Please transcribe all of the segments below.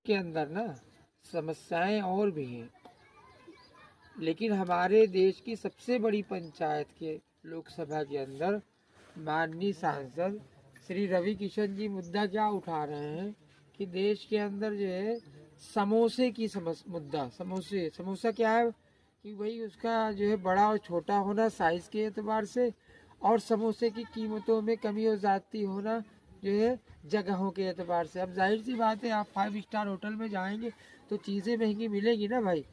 के अंदर ना समस्याएं और भी हैं, लेकिन हमारे देश की सबसे बड़ी पंचायत के लोकसभा के अंदर माननीय सांसद श्री रवि किशन जी मुद्दा क्या उठा रहे हैं कि देश के अंदर जो है समोसे की मुद्दा, समोसा क्या है कि भाई उसका जो है बड़ा और छोटा होना साइज के एतबार से, और समोसे की कीमतों में कमी और ज़्यादती होना जो है जगहों के एतबार से। अब जाहिर सी बात है, आप 5 स्टार होटल में जाएंगे तो चीज़ें महंगी मिलेगी ना भाई,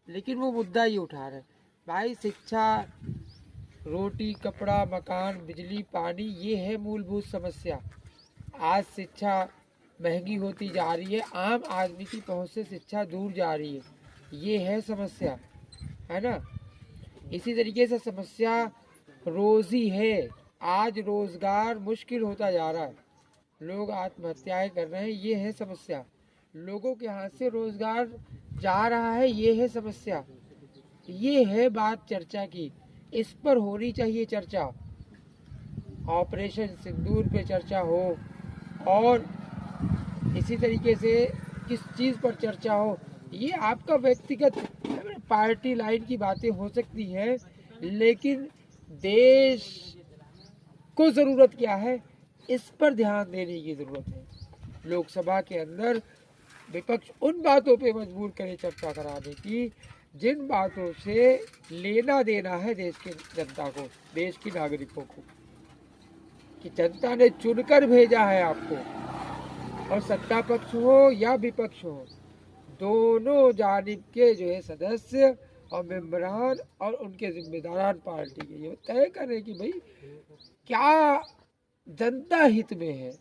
लेकिन वो मुद्दा ही उठा रहे हैं। भाई शिक्षा, रोटी, कपड़ा, मकान, बिजली, पानी, ये है मूलभूत समस्या। आज शिक्षा महंगी होती जा रही है, आम आदमी की पहुंच से शिक्षा दूर जा रही है, ये है समस्या, है ना। इसी तरीके से समस्या रोजी है। आज रोजगार मुश्किल होता जा रहा है, लोग आत्महत्याएं कर रहे हैं, ये है समस्या। लोगों के हाथ से रोजगार जा रहा है, ये है समस्या। ये है बात चर्चा की, इस पर होनी चाहिए चर्चा। ऑपरेशन सिंदूर पे चर्चा हो, और इसी तरीके से किस चीज़ पर चर्चा हो, ये आपका व्यक्तिगत पार्टी लाइन की बातें हो सकती हैं, लेकिन देश को ज़रूरत क्या है, इस पर ध्यान देने की ज़रूरत है। लोकसभा के अंदर विपक्ष उन बातों पे मजबूर करे चर्चा कराने की जिन बातों से लेना देना है देश की जनता को, देश की नागरिकों को, कि जनता ने चुनकर भेजा है आपको, और सत्ता पक्ष हो या विपक्ष हो, दोनों जानिब के जो है सदस्य और मेंबरान और उनके जिम्मेदारान पार्टी के ये तय करें कि भाई क्या जनता हित में है,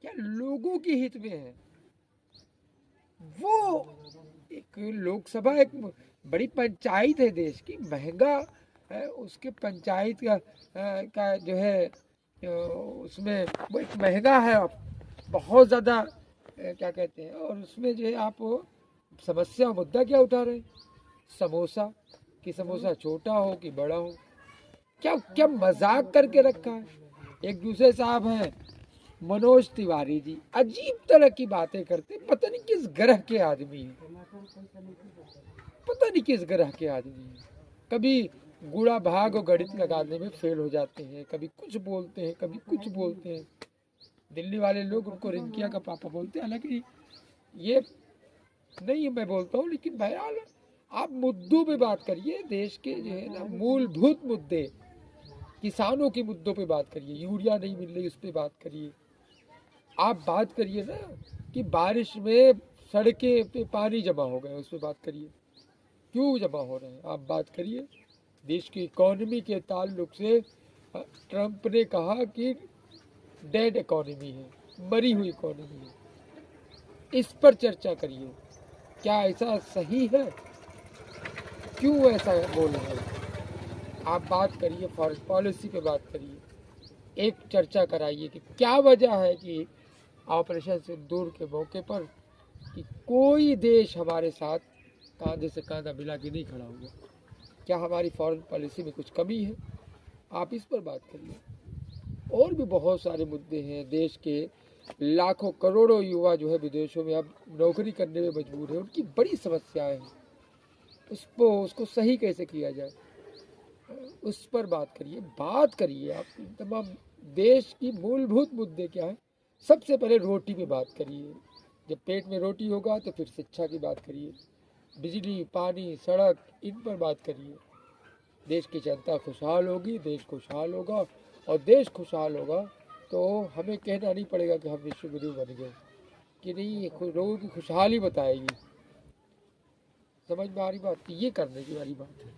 क्या लोगों की हित में है। वो एक लोकसभा एक बड़ी पंचायत है देश की, महंगा है उसके पंचायत का जो है उसमें वो एक महंगा है, बहुत ज़्यादा क्या कहते हैं, और उसमें जो है आप समस्या मुद्दा क्या उठा रहे हैं, समोसा, कि समोसा छोटा हो कि बड़ा हो, क्या क्या मजाक करके रखा है। एक दूसरे साहब हैं मनोज तिवारी जी, अजीब तरह की बातें करते, पता नहीं किस ग्रह के आदमी हैं, पता नहीं किस ग्रह के आदमी हैं। कभी गुणा भाग और गणित लगाने में फेल हो जाते हैं, कभी कुछ बोलते हैं, कभी कुछ बोलते हैं। दिल्ली वाले लोग उनको रिंकिया का पापा बोलते हैं, हालांकि ये नहीं मैं बोलता हूँ, लेकिन बहरहाल आप मुद्दों पे बात करिए, देश के जो है ना मूलभूत मुद्दे, किसानों के मुद्दों पे बात करिए, यूरिया नहीं मिल रही उस पर बात करिए। आप बात करिए ना कि बारिश में सड़कें पे पानी जमा हो गए, उस पर बात करिए, क्यों जमा हो रहे हैं, आप बात करिए। देश की इकोनॉमी के ताल्लुक से ट्रंप ने कहा कि डेड इकोनॉमी है, मरी हुई इकोनॉमी है, इस पर चर्चा करिए। क्या ऐसा सही है, क्यों ऐसा बोल रहे हैं, आप बात करिए, फॉरेन पॉलिसी पे बात करिए, एक चर्चा कराइए कि क्या वजह है कि ऑपरेशन सिंदूर के मौके पर कि कोई देश हमारे साथ कांधे से कांधा मिला के नहीं खड़ा हुआ, क्या हमारी फॉरेन पॉलिसी में कुछ कमी है, आप इस पर बात करिए। और भी बहुत सारे मुद्दे हैं, देश के लाखों करोड़ों युवा जो है विदेशों में अब नौकरी करने में मजबूर है, उनकी बड़ी समस्याएं हैं, उसको सही कैसे किया जाए, उस पर बात करिए आप तमाम देश की मूलभूत मुद्दे क्या है। सबसे पहले रोटी पे बात करिए, जब पेट में रोटी होगा तो फिर शिक्षा की बात करिए, बिजली, पानी, सड़क, इन पर बात करिए। देश की जनता खुशहाल होगी, देश खुशहाल होगा, और देश खुशहाल होगा तो हमें कहना नहीं पड़ेगा कि हम विश्व गुरु बन गए, कि नहीं, लोगों की खुशहाली बताएगी। समझ में आ रही बात, ये करने की वाली बात है।